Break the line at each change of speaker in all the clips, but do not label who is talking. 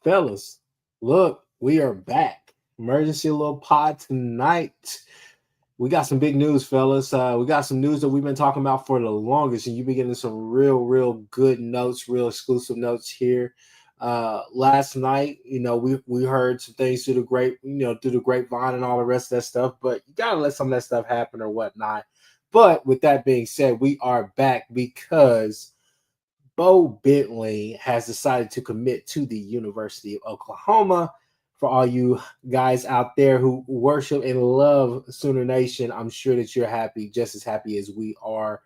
Fellas, look, we are back. Emergency little pod tonight. We got some big news, fellas. We got some news that we've been talking about for the longest, and you've been getting some real good notes, real exclusive notes here. Last night, we heard some things through the through the grapevine and all the rest of that stuff, but you gotta let some of that stuff happen or whatnot. But with that being said, we are back because Bowe Bentley has decided to commit to the University of Oklahoma. For all you guys out there who worship and love Sooner Nation, I'm sure that you're happy, just as happy as we are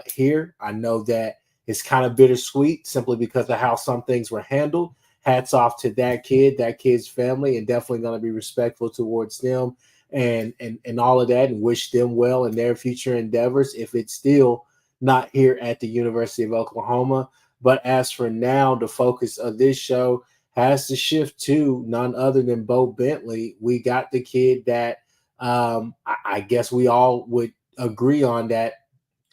here. I know that it's kind of bittersweet simply because of how some things were handled. Hats off to that kid's family, and definitely going to be respectful towards them and all of that, and wish them well in their future endeavors if it's still not here at the University of Oklahoma. But as for now, the focus of this show has to shift to none other than Bowe Bentley. We got the kid that I guess we all would agree on that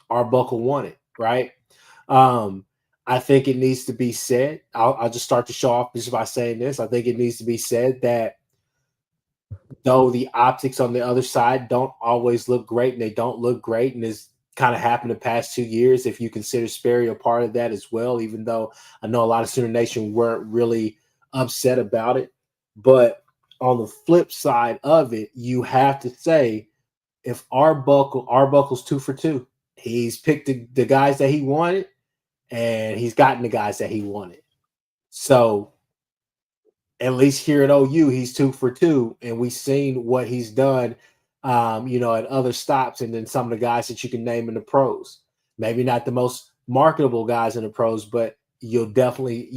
Arbuckle wanted, right? I think it needs to be said. I'll just start the show off just by saying this. I think it needs to be said that though the optics on the other side don't always look great, and they don't look great, and it's kind of happened the past 2 years, if you consider Sperry a part of that as well, even though I know a lot of Sooner Nation weren't really upset about it. But on the flip side of it, you have to say, if Arbuckle's 2 for 2. He's picked the guys that he wanted, and he's gotten the guys that he wanted. So at least here at OU, he's 2 for 2, and we've seen what he's done, at other stops, and then some of the guys that you can name in the pros. Maybe not the most marketable guys in the pros, but you'll definitely,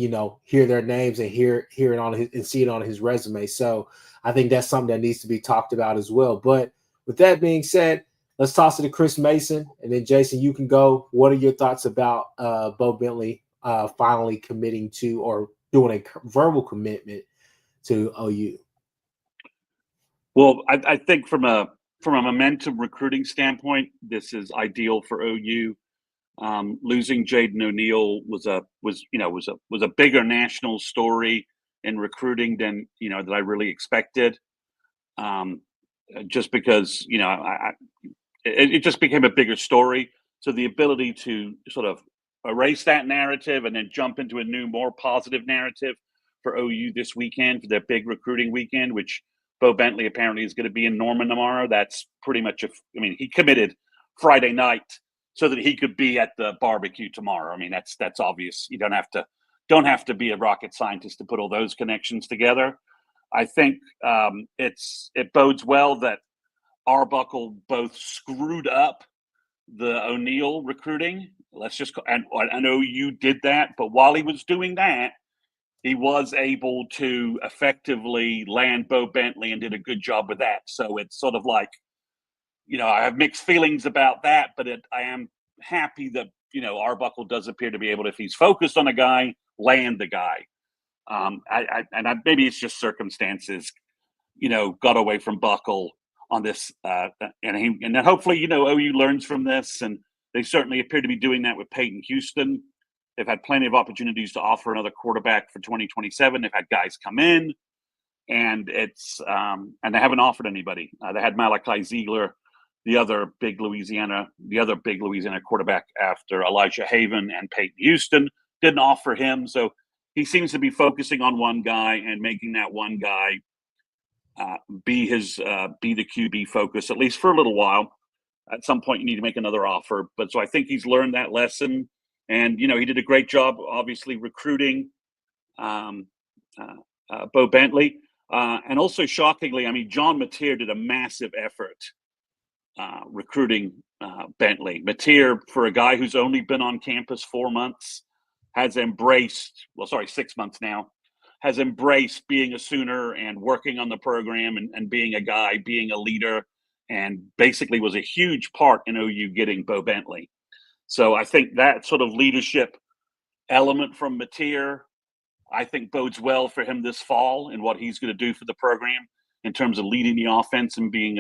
hear their names and hear it on his and see it on his resume. So I think that's something that needs to be talked about as well. But with that being said, let's toss it to Chris Mason, and then Jason, you can go. What are your thoughts about Bowe Bentley finally committing to, or doing a verbal commitment to OU?
Well, I think from a momentum recruiting standpoint, this is ideal for OU. Losing Jaden O'Neal was a bigger national story in recruiting than that I really expected. Just because it just became a bigger story. So the ability to sort of erase that narrative and then jump into a new, more positive narrative for OU this weekend, for their big recruiting weekend, which Bowe Bentley apparently is going to be in Norman tomorrow. That's pretty much he committed Friday night so that he could be at the barbecue tomorrow. I mean, that's obvious. You don't have to be a rocket scientist to put all those connections together. I think it bodes well that Arbuckle both screwed up the O'Neal recruiting. And OU did that, but while he was doing that, he was able to effectively land Bowe Bentley and did a good job with that. So it's sort of like, I have mixed feelings about that, but I am happy that, Arbuckle does appear to be able to, if he's focused on a guy, land the guy. Maybe it's just circumstances, got away from Buckle on this. And then hopefully, OU learns from this, and they certainly appear to be doing that with Peyton Houston. They've had plenty of opportunities to offer another quarterback for 2027. They've had guys come in, and and they haven't offered anybody. They had Malachi Ziegler, the other big Louisiana quarterback after Elijah Haven and Peyton Houston. Didn't offer him, so he seems to be focusing on one guy and making that one guy be the QB focus, at least for a little while. At some point, you need to make another offer. But so I think he's learned that lesson. And, he did a great job, obviously, recruiting Bowe Bentley. And also, shockingly, John Mateer did a massive effort recruiting Bentley. Mateer, for a guy who's only been on campus 4 months, has embraced, 6 months now, has embraced being a Sooner and working on the program and being a guy, being a leader, and basically was a huge part in OU getting Bowe Bentley. So I think that sort of leadership element from Mateer, I think bodes well for him this fall and what he's going to do for the program in terms of leading the offense and being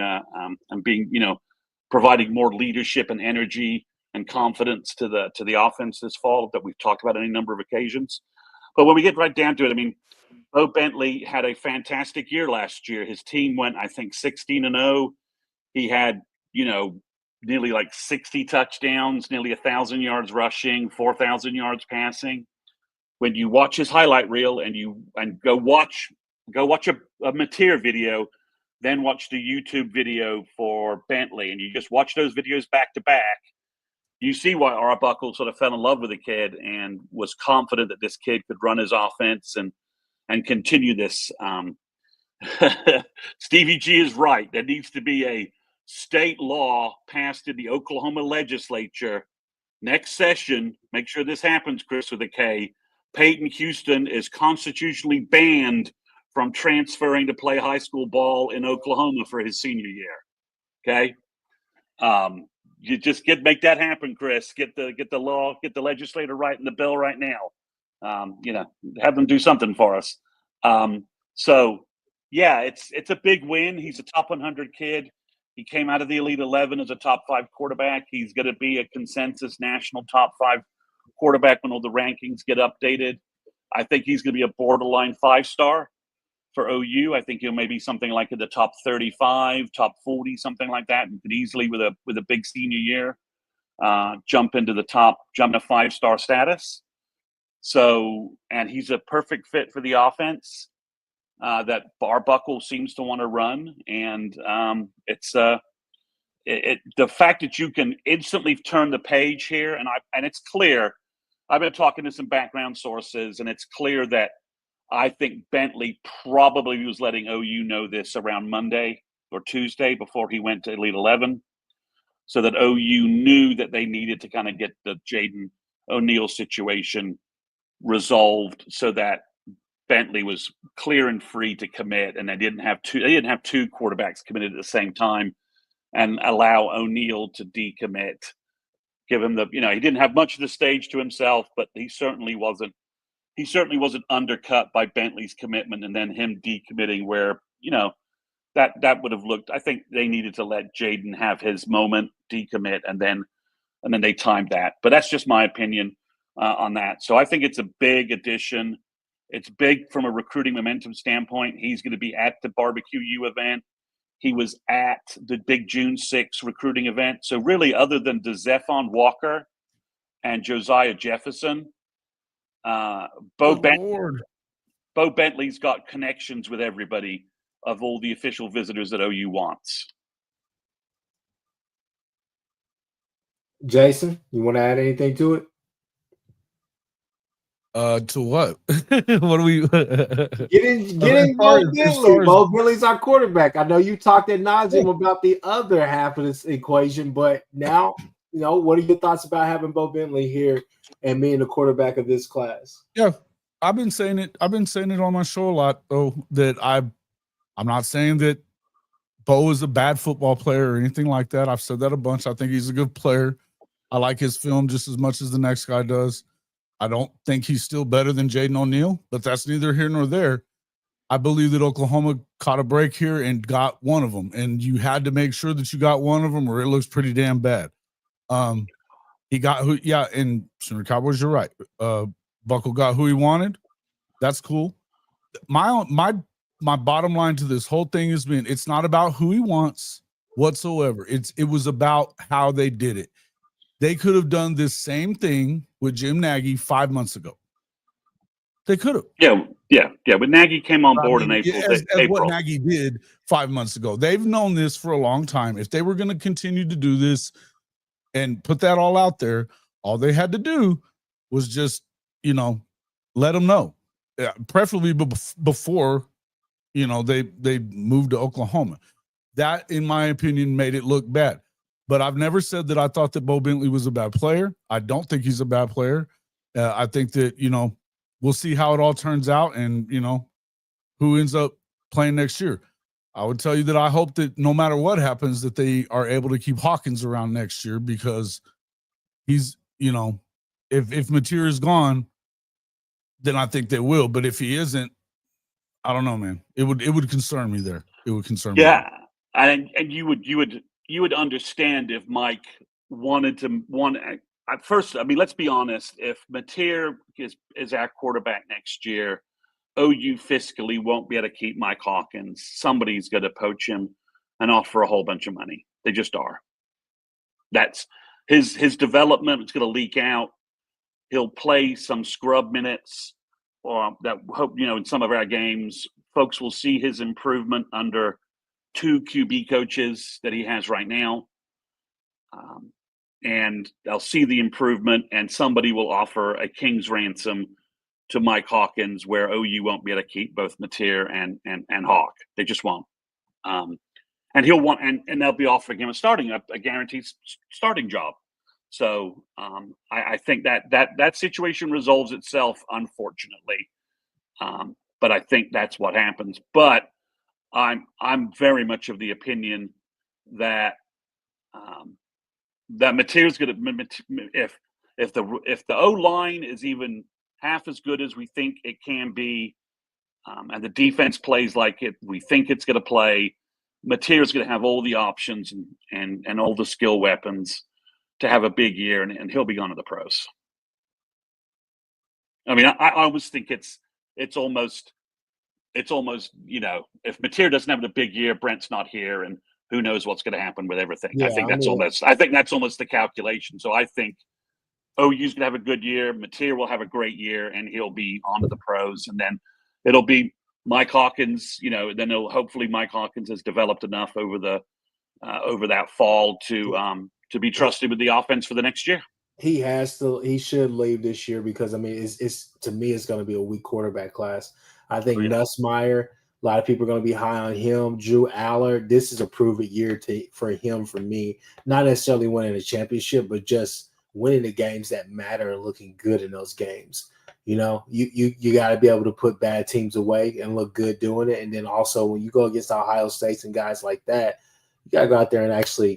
providing more leadership and energy and confidence to the offense this fall that we've talked about on any number of occasions. But when we get right down to it, Bowe Bentley had a fantastic year last year. His team went, I think, 16-0. He had, nearly like 60 touchdowns, nearly 1,000 yards rushing, 4,000 yards passing. When you watch his highlight reel and go watch a Mateer video, then watch the YouTube video for Bentley, and you just watch those videos back to back, you see why Arbuckle sort of fell in love with the kid and was confident that this kid could run his offense and continue this. Stevie G is right. There needs to be a state law passed in the Oklahoma legislature next session. Make sure this happens, Chris, with a K. Peyton Houston is constitutionally banned from transferring to play high school ball in Oklahoma for his senior year. Okay. You just make that happen, Chris. Get the law, get the legislator writing the bill right now. Have them do something for us. So yeah, it's a big win. He's a top 100 kid. He came out of the Elite 11 as a top 5 quarterback. He's going to be a consensus national top 5 quarterback when all the rankings get updated. I think he's going to be a borderline 5-star for OU. I think he'll maybe something like in the top 35, top 40, something like that, and could easily with a big senior year jump into 5-star status. So, and he's a perfect fit for the offense that Arbuckle seems to want to run, and it's the fact that you can instantly turn the page here, and it's clear. I've been talking to some background sources, and it's clear that I think Bentley probably was letting OU know this around Monday or Tuesday before he went to Elite 11, so that OU knew that they needed to kind of get the Jaden O'Neal situation resolved so that Bentley was clear and free to commit, and they didn't have two quarterbacks committed at the same time and allow O'Neal to decommit. Give him he didn't have much of the stage to himself, but he certainly wasn't undercut by Bentley's commitment and then him decommitting where, that would have looked. I think they needed to let Jaden have his moment, decommit, and then they timed that. But that's just my opinion on that. So I think it's a big addition. It's big from a recruiting momentum standpoint. He's going to be at the Barbecue U event. He was at the big June 6 recruiting event. So really, other than DeZephon Walker and Josiah Jefferson, Bowe Bentley's got connections with everybody of all the official visitors that OU wants.
Jason, you want to add anything to it?
To what? What do we
Getting Bowe Bentley. Bowe Bentley's our quarterback. I know you talked at nauseum about the other half of this equation, but now, what are your thoughts about having Bowe Bentley here and being the quarterback of this class?
Yeah, I've been saying it on my show a lot, though, that I'm not saying that Bowe is a bad football player or anything like that. I've said that a bunch. I think he's a good player. I like his film just as much as the next guy does. I don't think he's still better than Jaden O'Neal, but that's neither here nor there. I believe that Oklahoma caught a break here and got one of them, and you had to make sure that you got one of them or it looks pretty damn bad. He got and Sooner Cowboys, you're right. Buckle got who he wanted. That's cool. My bottom line to this whole thing has been it's not about who he wants whatsoever. It was about how they did it. They could have done this same thing with Jim Nagy 5 months ago. They could have.
Yeah. When Nagy came on board in April.
As what Nagy did 5 months ago. They've known this for a long time. If they were going to continue to do this and put that all out there, all they had to do was just, let them know. Preferably before, they moved to Oklahoma. That, in my opinion, made it look bad. But I've never said that I thought that Bowe Bentley was a bad player. I don't think he's a bad player. I think that, we'll see how it all turns out and, who ends up playing next year. I would tell you that I hope that no matter what happens, that they are able to keep Watkins around next year because he's, if Mateer is gone, then I think they will. But if he isn't, I don't know, man. It would concern me there. It would concern me.
Yeah. And you would understand if Mike wanted at first. I mean, let's be honest. If Mateer is our quarterback next year, OU fiscally won't be able to keep Mike Hawkins. Somebody's going to poach him and offer a whole bunch of money. They just are. That's his development. It's going to leak out. He'll play some scrub minutes, that hope in some of our games. Folks will see his improvement under 2 QB coaches that he has right now, and they'll see the improvement. And somebody will offer a king's ransom to Mike Hawkins, where OU won't be able to keep both Mateer and Hawk. They just won't. And he'll want, and they'll be offering him a guaranteed starting job. So I think that situation resolves itself, unfortunately. But I think that's what happens. But I'm very much of the opinion that that Mateer's going to, if the O line is even half as good as we think it can be, and the defense plays like we think it's going to play, Mateer's going to have all the options and all the skill weapons to have a big year, and he'll be gone to the pros. I mean, I always think it's almost if Mateer doesn't have a big year, Brent's not here, and who knows what's going to happen with everything.
Yeah,
I think that's almost the calculation. So I think OU's going to have a good year. Mateer will have a great year, and he'll be on to the pros. And then it'll be Mike Hawkins. Then hopefully Mike Hawkins has developed enough over that fall to be trusted with the offense for the next year.
He should leave this year because it's to me it's going to be a weak quarterback class. I think Nussmeier, a lot of people are going to be high on him. Drew Allard, this is a prove-it year for him, for me. Not necessarily winning a championship, but just winning the games that matter and looking good in those games. You got to be able to put bad teams away and look good doing it. And then also when you go against Ohio State and guys like that, you got to go out there and actually,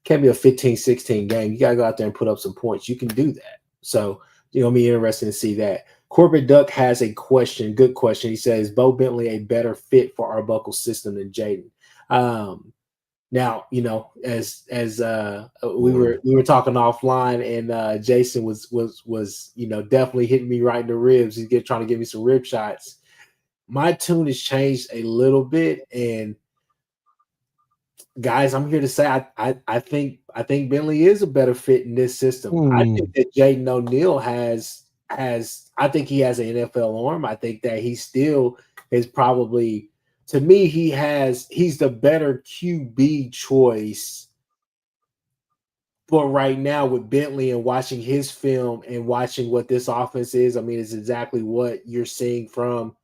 can't be a 15-16 game. You got to go out there and put up some points. You can do that. So, it'll be interesting to see that. Corbett Duck has a question, good question. He says, Bowe Bentley a better fit for Arbuckle system than Jaden? Now, as we were talking offline, and Jason was definitely hitting me right in the ribs. He's trying to give me some rib shots. My tune has changed a little bit, and guys, I'm here to say I think Bentley is a better fit in this system. I think that Jaden O'Neal I think he has an NFL arm. I think that he still is probably, to me, he's the better QB choice. But right now with Bentley and watching his film and watching what this offense is, it's exactly what you're seeing from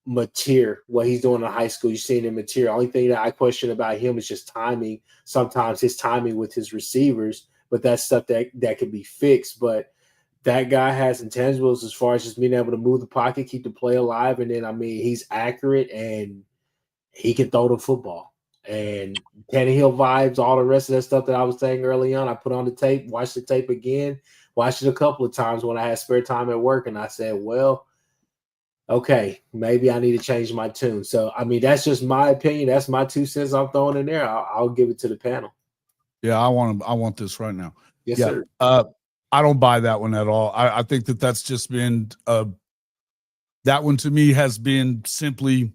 Mateer, what he's doing in high school. You're seeing in Mateer. Only thing that I question about him is just timing. Sometimes his timing with his receivers, but that's stuff that can be fixed. But that guy has intangibles as far as just being able to move the pocket, keep the play alive, and then he's accurate and he can throw the football. And Tannehill vibes, all the rest of that stuff that I was saying early on. I put on the tape, watched the tape again, watched it a couple of times when I had spare time at work, and I said, well, okay, maybe I need to change my tune. So, that's just my opinion. That's my 2 cents I'm throwing in there. I'll give it to the panel.
Yeah, I want this right now.
Yes, sir.
I don't buy that one at all. I think that's just been that one to me has been simply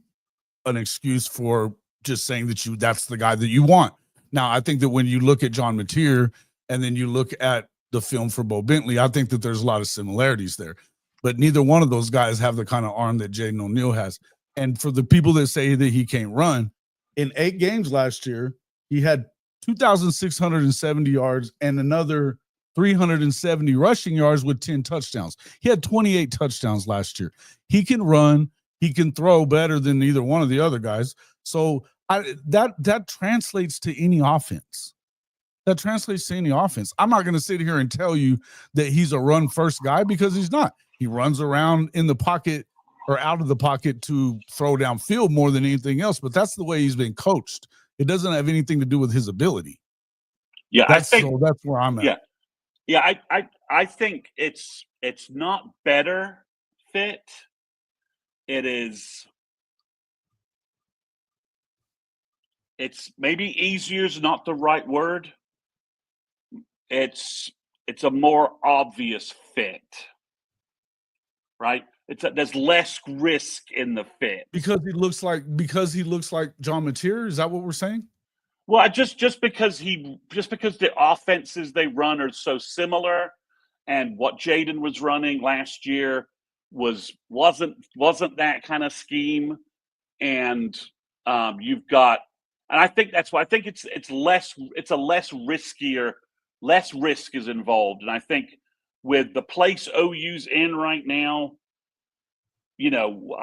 an excuse for just saying that's the guy that you want. Now, I think that when you look at John Mateer and then you look at the film for Bowe Bentley, I think that there's a lot of similarities there. But neither one of those guys have the kind of arm that Jaden O'Neal has. And for the people that say that he can't run, in 8 games last year, he had 2,670 yards and another 370 rushing yards with 10 touchdowns. He had 28 touchdowns last year. He can run. He can throw better than either one of the other guys. So that translates to any offense. That translates to any offense. I'm not going to sit here and tell you that he's a run-first guy because he's not. He runs around in the pocket or out of the pocket to throw downfield more than anything else, but that's the way he's been coached. It doesn't have anything to do with his ability.
Yeah,
that's where I'm at.
Yeah, I think it's not better fit. It's maybe easier is not the right word. It's a more obvious fit, right? there's less risk in the fit
because he looks like John Mateer. Is that what we're saying?
Well, just because the offenses they run are so similar, and what Jaden was running last year wasn't that kind of scheme, and you've got, and I think that's why I think it's a less riskier, less risk is involved, and I think with the place OU's in right now, you know,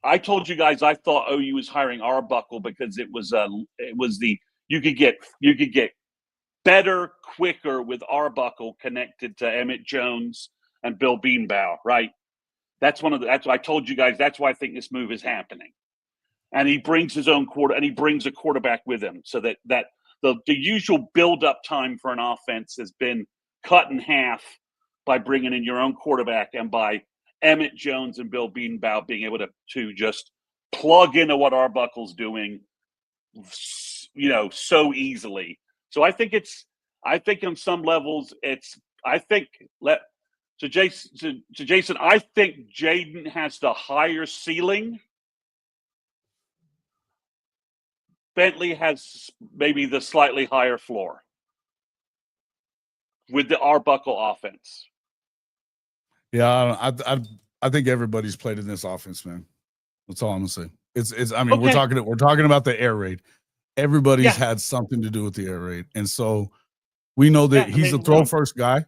I told you guys I thought OU was hiring Arbuckle because it was you could get better quicker with Arbuckle connected to Emmett Jones and Bill Beanbaugh, right? That's why I told you guys that's why I think this move is happening. And he brings his own and he brings a quarterback with him, so that the usual build-up time for an offense has been cut in half by bringing in your own quarterback and by Emmett Jones and Bill Beanbaugh being able to just plug into what Arbuckle's doing, you know, so easily. So I think on some levels Jason, I think Jaden has the higher ceiling. Bentley has maybe the slightly higher floor with the Arbuckle offense.
Yeah, I think everybody's played in this offense, man. That's all I'm gonna say. It's. I mean,
Okay.
we're talking about the air raid. Everybody's had something to do with the air raid, and so we know that he's a throw first guy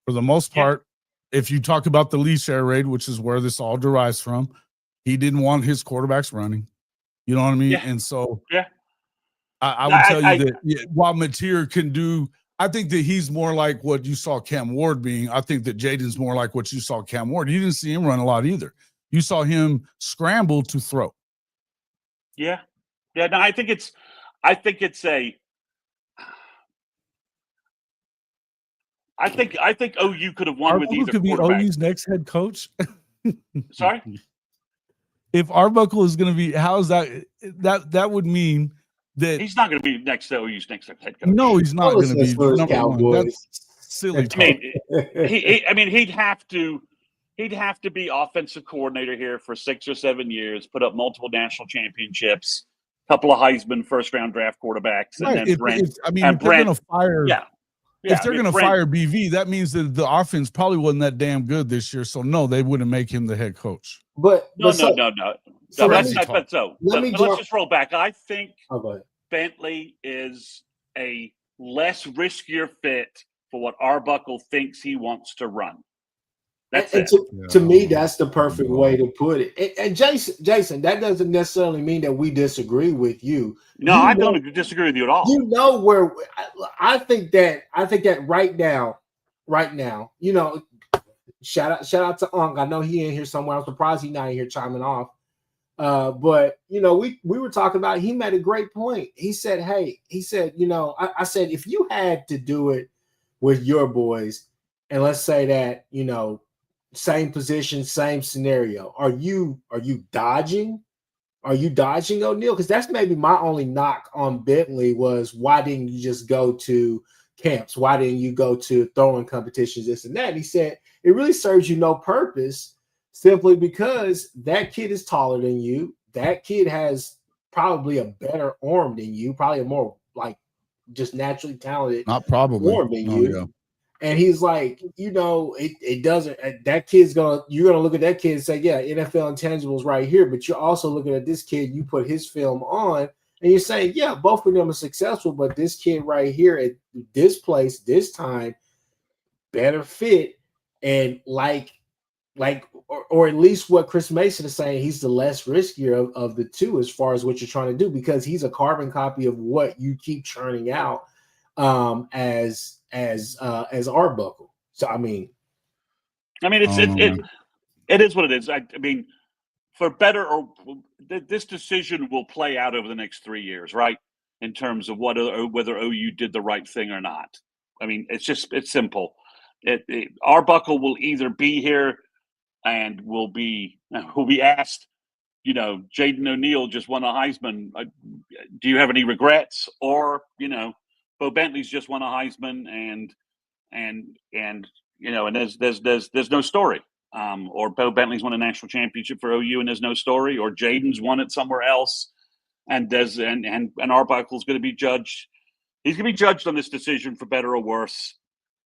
for the most part. If you talk about the leash air raid, which is where this all derives from, he didn't want his quarterbacks running. You know what I mean?
Yeah.
And so,
yeah,
I would tell you that while Mateer can do. I think that he's more like what you saw Cam Ward being. I think that Jaden's more like what you saw Cam Ward. You didn't see him run a lot either. You saw him scramble to throw.
Yeah. No, I think OU could have won with either
could be
quarterback.
OU's next head coach.
Sorry?
If Arbuckle is going to be, how is that? That would mean that
he's not going to be next to OU's next head coach.
No, he's not going to be number
Cowboys.
one. That's silly talk.
He'd have to be offensive coordinator here for 6 or 7 years, put up multiple national championships, a couple of Heisman first-round draft quarterbacks, and then Brent.
If they're going to fire, if they're going to fire BV, that means that the offense probably wasn't that damn good this year. So no, they wouldn't make him the head coach.
No. Let's just roll back. I think Bentley is a less riskier fit for what Arbuckle thinks he wants to run. That's it.
To me, that's the perfect way to put it. And Jason, that doesn't necessarily mean that we disagree with you.
No, I don't disagree with you at all.
You know where I think that right now, you know, shout out to Unc. I know he in here somewhere. I'm surprised he's not in here chiming off. But you know, we were talking about. He made a great point. He said, you know, I said if you had to do it with your boys, and let's say that, you know, same position, same scenario, are you dodging? Are you dodging O'Neal? Because that's maybe my only knock on Bentley was, why didn't you just go to camps? Why didn't you go to throwing competitions, this and that? And he said it really serves you no purpose, simply because that kid is taller than you. That kid has probably a better arm than you, probably a more like just naturally talented arm than you. Yeah. And he's like, you know, it doesn't. That kid's you're gonna look at that kid and say, yeah, NFL intangibles right here. But you're also looking at this kid. You put his film on, and you're saying, yeah, both of them are successful, but this kid right here at this place, this time, better fit, and or at least what Chris Mason is saying, he's the less riskier of the two as far as what you're trying to do, because he's a carbon copy of what you keep churning out as Arbuckle. So I mean
it is what it is. I mean, for better or this decision will play out over the next 3 years, right? In terms of whether OU did the right thing or not. I mean, it's simple. Arbuckle will either be here and will be asked, you know, Jaden O'Neal just won a Heisman. Do you have any regrets? Or, you know, Bowe Bentley's just won a Heisman, and you know, and there's no story. or Bowe Bentley's won a national championship for OU and there's no story, or Jaden's won it somewhere else, and Arbuckle's going to be judged. He's going to be judged on this decision for better or worse,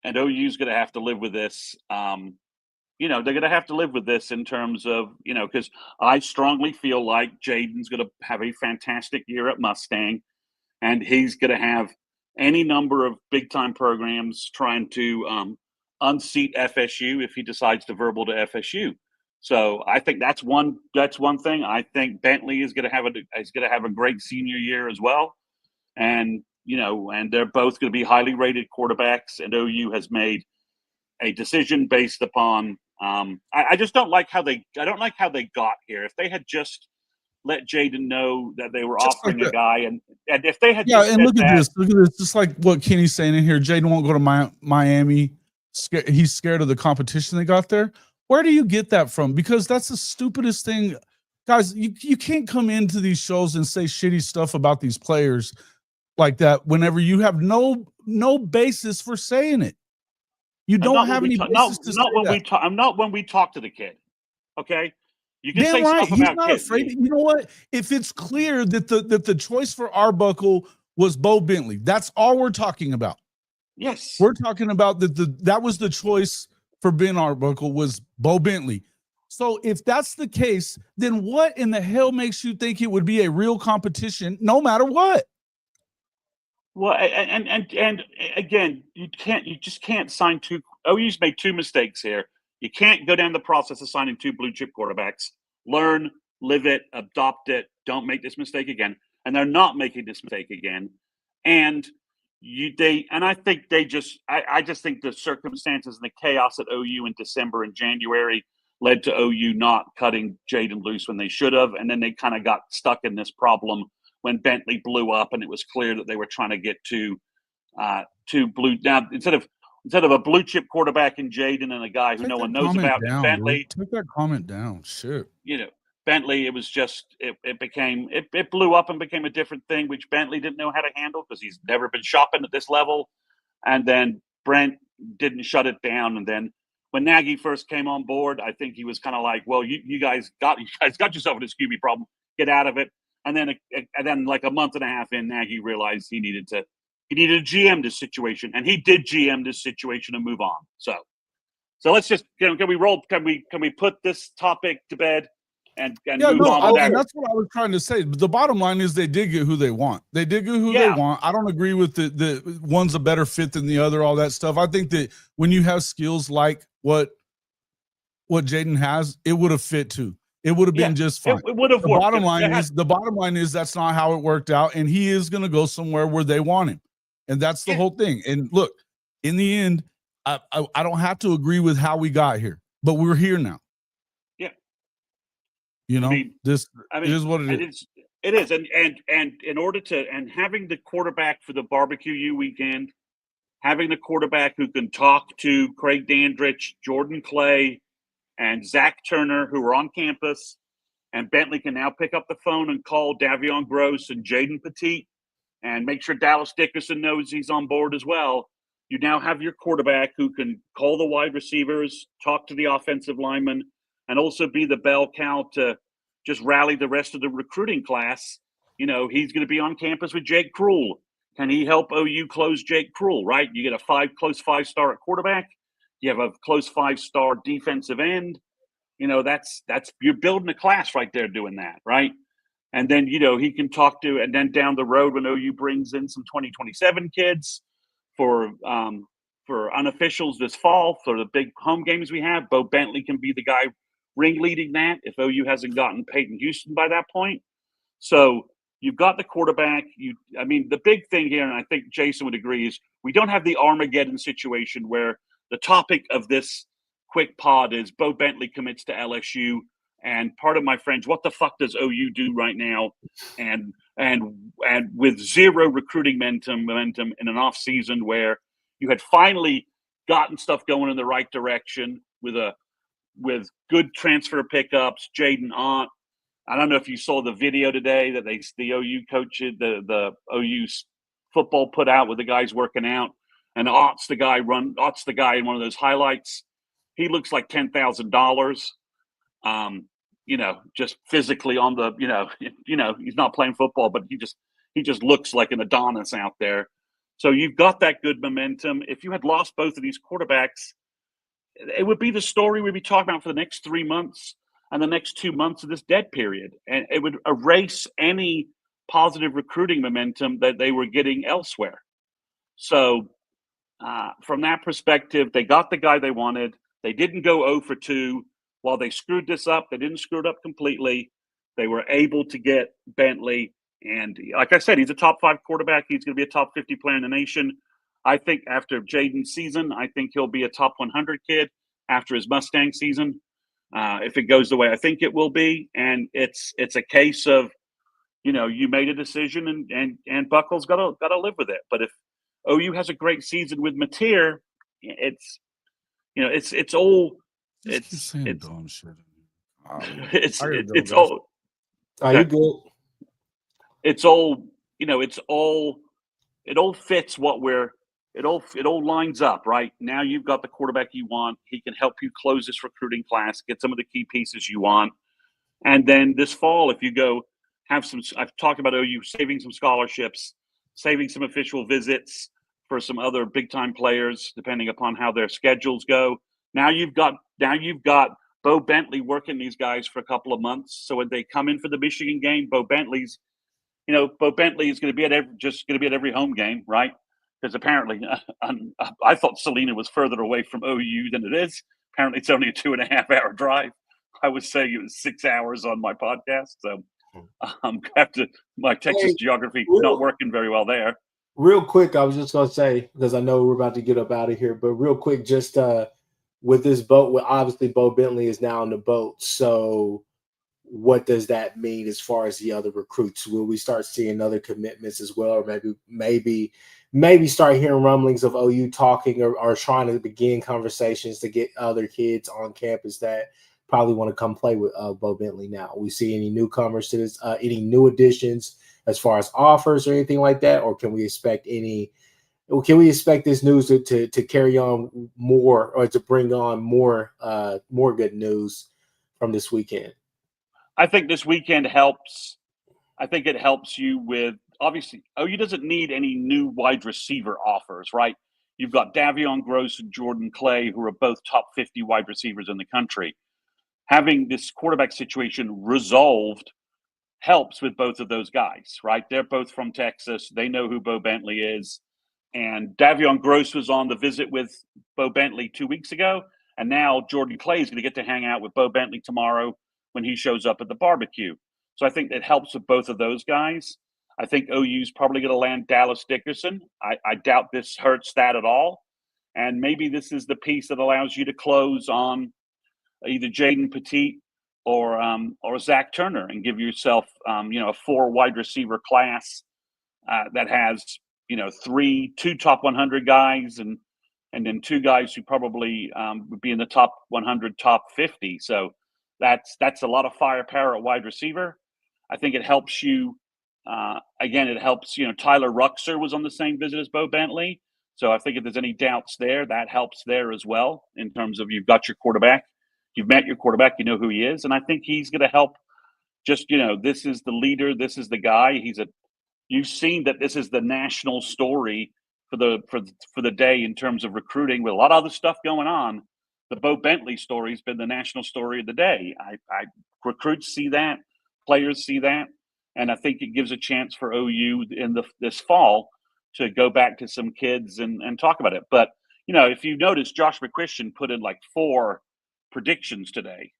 and OU's going to have to live with this. They're going to have to live with this in terms of, because I strongly feel like Jaden's going to have a fantastic year at Mustang, and he's going to have any number of big-time programs trying to unseat FSU if he decides to verbal to FSU. So I think that's one thing. I think Bentley is going to have a great senior year as well, and they're both going to be highly rated quarterbacks. And OU has made a decision based upon. I just don't like how they got here. If they had just let Jaden know that they were
Just
offering
like
a guy, and if they had
yeah,
just
and
said
look at
that,
this. Look at this. Just like what Kenny's saying in here, Jaden won't go to Miami. He's scared of the competition they got there. Where do you get that from? Because that's the stupidest thing, guys. You can't come into these shows and say shitty stuff about these players like that whenever you have no basis for saying it. You don't have any basis to say that.
Not when we talk to the kid. Okay, you can
Damn
say
right.
stuff
He's
about
not
kids.
afraid. You know what? If it's clear that the choice for Arbuckle was Bowe Bentley, that's all we're talking about.
Yes,
We're talking about that was the choice for Ben Arbuckle was Bowe Bentley. So if that's the case, then what in the hell makes you think it would be a real competition no matter what?
Well, and again, you just can't sign two. OU's made two mistakes here. You can't go down the process of signing two blue chip quarterbacks. Learn, live it, adopt it. Don't make this mistake again. And they're not making this mistake again. And I think I just think the circumstances and the chaos at OU in December and January led to OU not cutting Jaden loose when they should have, and then they kind of got stuck in this problem when Bentley blew up, and it was clear that they were trying to get to blue. Now instead of a blue chip quarterback in Jaden and a guy who no one knows about, Bentley.
Take that comment down. Shit.
Bentley, it was just it blew up and became a different thing, which Bentley didn't know how to handle because he's never been shopping at this level. And then Brent didn't shut it down. And then when Nagy first came on board, I think he was kind of like, well, you guys got yourself in this QB problem. Get out of it. And then like a month and a half in, Nagy realized he needed to GM this situation, and he did GM this situation and move on. So let's just can we put this topic to bed and move on?
And that's what I was trying to say. The bottom line is they did get who they want. They did get who they want. I don't agree with the one's a better fit than the other, all that stuff. I think that when you have skills like what Jaden has, it would have fit too. It would have been just fine.
It would have worked.
The bottom line is that's not how it worked out, and he is going to go somewhere where they want him, and that's the whole thing. And look, in the end, I don't have to agree with how we got here, but we're here now.
Yeah,
this is what it is.
It is, and in order to having the quarterback for the barbecue U weekend, having the quarterback who can talk to Craig Dandridge, Jordan Clay, and Zach Turner, who are on campus, and Bentley can now pick up the phone and call Davion Gross and Jaden Petit and make sure Dallas Dickerson knows he's on board as well. You now have your quarterback who can call the wide receivers, talk to the offensive linemen, and also be the bell cow to just rally the rest of the recruiting class. He's going to be on campus with Jake Krull. Can he help OU close Jake Krull, right? You get a close five-star at quarterback. You have a close five-star defensive end. That's you're building a class right there doing that, right? And then, he can talk to, and then down the road when OU brings in some 2027 kids for unofficials this fall for the big home games we have, Bowe Bentley can be the guy ringleading that if OU hasn't gotten Peyton Houston by that point. So you've got the quarterback. The big thing here, and I think Jason would agree, is we don't have the Armageddon situation where the topic of this quick pod is Bowe Bentley commits to LSU. And part of my friends, what the fuck does OU do right now? And with zero recruiting momentum in an off season where you had finally gotten stuff going in the right direction with good transfer pickups, Jaden Ott. I don't know if you saw the video today that the OU coach, the OU football put out with the guys working out, and Ott's the guy in one of those highlights. he looks like $10,000. Just physically on the, he's not playing football, but he just looks like an Adonis out there. So you've got that good momentum. If you had lost both of these quarterbacks, it would be the story we'd be talking about for the next 3 months and the next 2 months of this dead period. And it would erase any positive recruiting momentum that they were getting elsewhere. So from that perspective, they got the guy they wanted. They didn't go 0 for 2. While they screwed this up, they didn't screw it up completely. They were able to get Bentley. And like I said, he's a top 5 quarterback. He's going to be a top 50 player in the nation. I think after Jaden's season, I think he'll be a top 100 kid after his Mustang season. If it goes the way I think it will be. And it's a case of, you made a decision and Buckle's got to live with it. But if OU has a great season with Mateer, it's all
dumb shit.
It's all.
Are you good?
It's all, it all fits it all lines up, right? Now you've got the quarterback you want. He can help you close this recruiting class, get some of the key pieces you want. And then this fall, if you go I've talked about OU saving some scholarships, saving some official visits for some other big time players, depending upon how their schedules go. Now you've got Bowe Bentley working these guys for a couple of months. So when they come in for the Michigan game, Bowe Bentley is going to be at every home game, right? Because apparently, I thought Salina was further away from OU than it is. Apparently, it's only a 2.5-hour drive. I was saying it was 6 hours on my podcast. So my Texas geography not working very well there.
Real quick, I was just going to say, because I know we're about to get up out of here, but real quick, just with this boat, obviously Bowe Bentley is now on the boat. So what does that mean as far as the other recruits? Will we start seeing other commitments as well? Or maybe start hearing rumblings of OU talking or trying to begin conversations to get other kids on campus that probably want to come play with Bowe Bentley now? We see any newcomers to this, any new additions as far as offers or anything like that? Or can we expect this news to carry on more or to bring on more good news from this weekend?
I think this weekend helps. I think it helps you with, obviously, OU doesn't need any new wide receiver offers, right? You've got Davion Gross and Jordan Clay, who are both top 50 wide receivers in the country. Having this quarterback situation resolved helps with both of those guys, right? They're both from Texas. They know who Bowe Bentley is. And Davion Gross was on the visit with Bowe Bentley 2 weeks ago. And now Jordan Clay is going to get to hang out with Bowe Bentley tomorrow when he shows up at the barbecue. So I think it helps with both of those guys. I think OU's probably going to land Dallas Dickerson. I doubt this hurts that at all. And maybe this is the piece that allows you to close on either Jaden Petit or Zach Turner and give yourself, a 4 wide receiver class that has, 2 top 100 guys and then 2 guys who probably would be in the top 100, top 50. So that's a lot of firepower at wide receiver. I think it helps you. It helps, Tyler Ruxer was on the same visit as Bowe Bentley. So I think if there's any doubts there, that helps there as well in terms of you've got your quarterback. You've met your quarterback. You know who he is. And I think he's going to help just, this is the leader. This is the guy. You've seen that this is the national story for the day in terms of recruiting with a lot of other stuff going on. The Bowe Bentley story has been the national story of the day. Recruits see that, players see that, and I think it gives a chance for OU in this fall to go back to some kids and talk about it. But if you notice, Josh McCuistion put in like 4 predictions today.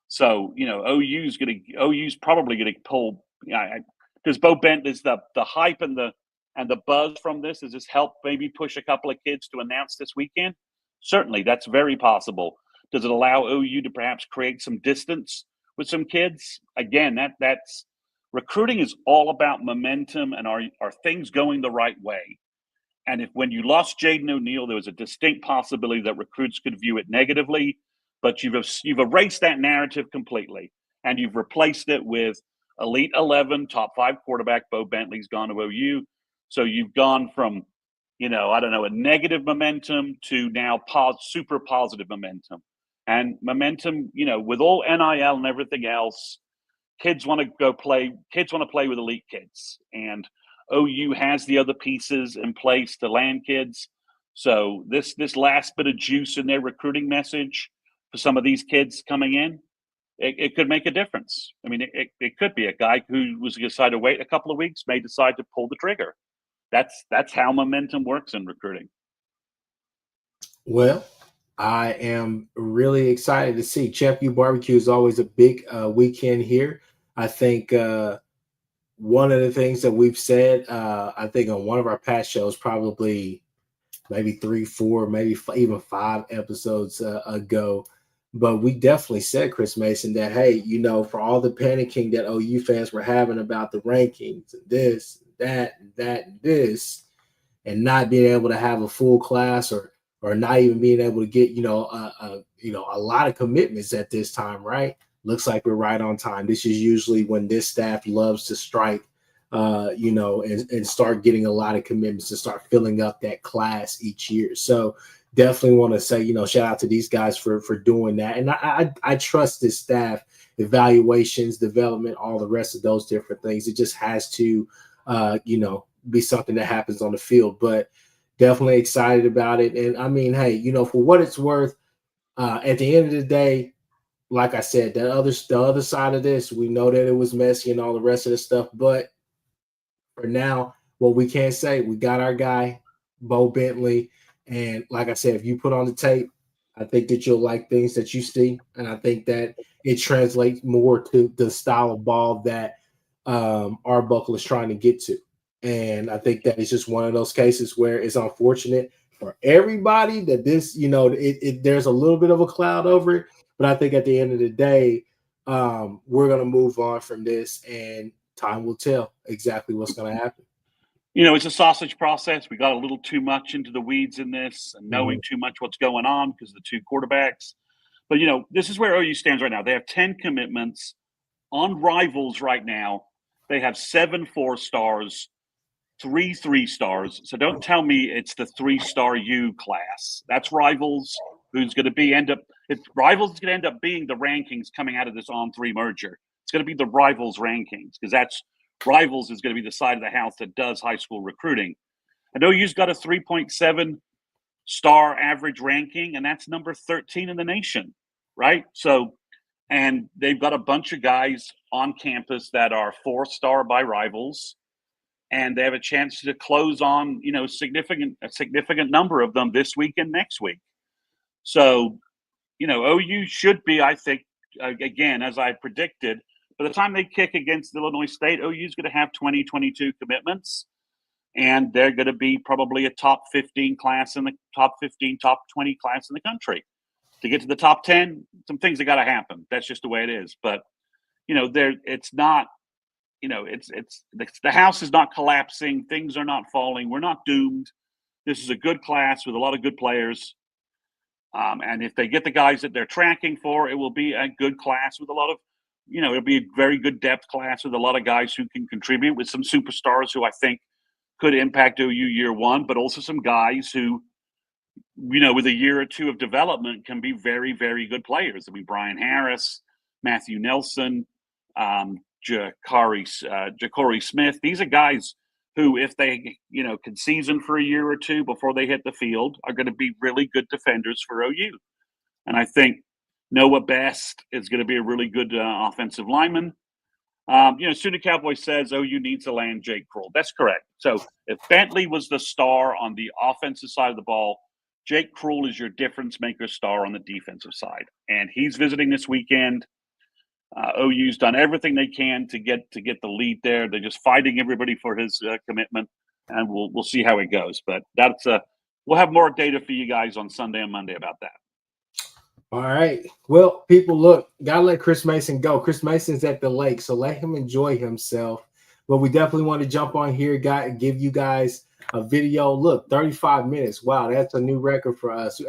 So OU's probably going to pull because Bowe Bentley is the hype and the buzz from this. Does this help maybe push a couple of kids to announce this weekend? Certainly, that's very possible. Does it allow OU to perhaps create some distance with some kids? Again, that's recruiting is all about momentum and are things going the right way? And when you lost Jaden O'Neal, there was a distinct possibility that recruits could view it negatively, but you've erased that narrative completely, and you've replaced it with Elite 11, top 5 quarterback. Bowe Bentley's gone to OU. So you've gone from, I don't know, a negative momentum to now super positive momentum. And momentum, with all NIL and everything else, kids want to go play. Kids want to play with elite kids, and OU has the other pieces in place to land kids. So this last bit of juice in their recruiting message for some of these kids coming in, it could make a difference. I mean, it could be a guy who was decided to wait a couple of weeks may decide to pull the trigger. That's how momentum works in recruiting.
Well, I am really excited to see. Chef U Barbecue is always a big weekend here. I think one of the things that we've said, I think on one of our past shows, probably maybe 3, 4, maybe even 5 episodes ago, but we definitely said, Chris Mason, that, hey, for all the panicking that OU fans were having about the rankings and this, that, and this, and not being able to have a full class or not even being able to get, a lot of commitments at this time, right? Looks like we're right on time. This is usually when this staff loves to strike, and start getting a lot of commitments to start filling up that class each year. So definitely want to say, shout out to these guys for doing that. And I trust this staff, evaluations, development, all the rest of those different things. It just has to, be something that happens on the field, but definitely excited about it. And I mean, hey, for what it's worth, at the end of the day, like I said, the other side of this, we know that it was messy and all the rest of the stuff, but for now, what we can say, we got our guy, Bowe Bentley. And like I said, if you put on the tape, I think that you'll like things that you see. And I think that it translates more to the style of ball that Arbuckle is trying to get to. And I think that it's just one of those cases where it's unfortunate for everybody that this, there's a little bit of a cloud over it. But I think at the end of the day, we're going to move on from this, and time will tell exactly what's going to happen.
It's a sausage process. We got a little too much into the weeds in this and knowing too much what's going on because of the 2 quarterbacks. But, this is where OU stands right now. They have 10 commitments on Rivals right now. They have 7 4-stars, 3 3-stars. So don't tell me it's the 3-star U class. That's Rivals, who's going to Rivals is going to end up being the rankings coming out of this On3 merger. It's going to be the Rivals rankings because Rivals is going to be the side of the house that does high school recruiting. And OU's got a 3.7 star average ranking, and that's number 13 in the nation, right? So, and they've got a bunch of guys on campus that are 4-star by Rivals, and they have a chance to close on, a significant number of them this week and next week. So, OU should be, I think, again, as I predicted, by the time they kick against Illinois State, OU is going to have 20, 22 commitments, and they're going to be probably a top 15 class in the top 15, top 20 class in the country. To get to the top 10, some things have got to happen. That's just the way it is. But, it's not, the house is not collapsing. Things are not falling. We're not doomed. This is a good class with a lot of good players. And if they get the guys that they're tracking for, it will be a good class with a lot of, it'll be a very good depth class with a lot of guys who can contribute, with some superstars who I think could impact OU year one, but also some guys who, with a year or 2 of development can be very, very good players. I mean, Brian Harris, Matthew Nelson, Ja'Cory Smith. These are guys who, if they, can season for a year or 2 before they hit the field, are going to be really good defenders for OU. And I think Noah Best is going to be a really good offensive lineman. Sooner Cowboy says OU needs to land Jake Kroll. That's correct. So if Bentley was the star on the offensive side of the ball, Jake Kroll is your difference maker star on the defensive side. And he's visiting this weekend. OU's done everything they can to get the lead there. They're just fighting everybody for his commitment, and we'll see how it goes. But that's we'll have more data for you guys on Sunday and Monday about that.
All right. Well, people, look, gotta let Chris Mason go. Chris Mason's at the lake, so let him enjoy himself. But we definitely want to jump on here, give you guys a video. Look, 35 minutes. Wow, that's a new record for us.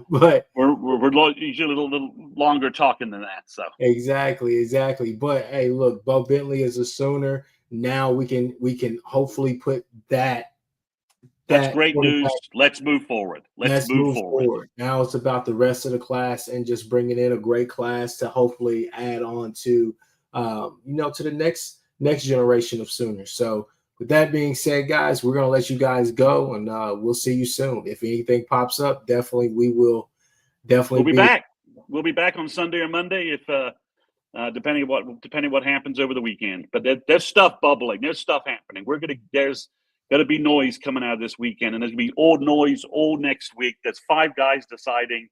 But
we're usually a little longer talking than that. So
exactly. But hey, look, Bowe Bentley is a Sooner. Now we can hopefully put that
That's
that
great
quarterback.
news. Let's move forward. Let's move forward.
Now it's about the rest of the class and just bringing in a great class to hopefully add on to, to the next generation of Sooners. So with that being said, guys, we're going to let you guys go, and we'll see you soon. If anything pops up, we will definitely
be back. We'll be back on Sunday or Monday if depending what happens over the weekend. But there's stuff bubbling. There's stuff happening. There's got to be noise coming out of this weekend, and there's going to be all noise all next week. There's 5 guys deciding,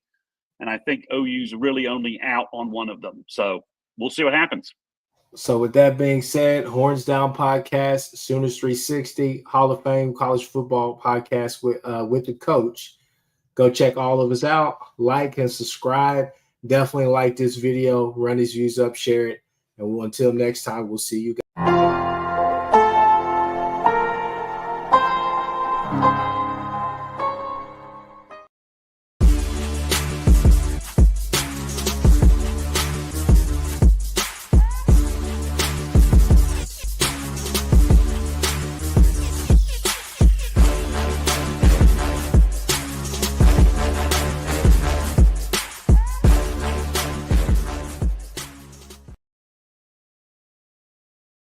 and I think OU's really only out on one of them. So we'll see what happens.
So with that being said, Horns Down Podcast, Sooners 360, Hall of Fame College Football Podcast with the coach. Go check all of us out. Like and subscribe. Definitely like this video. Run these views up. Share it. And until next time, we'll see you guys.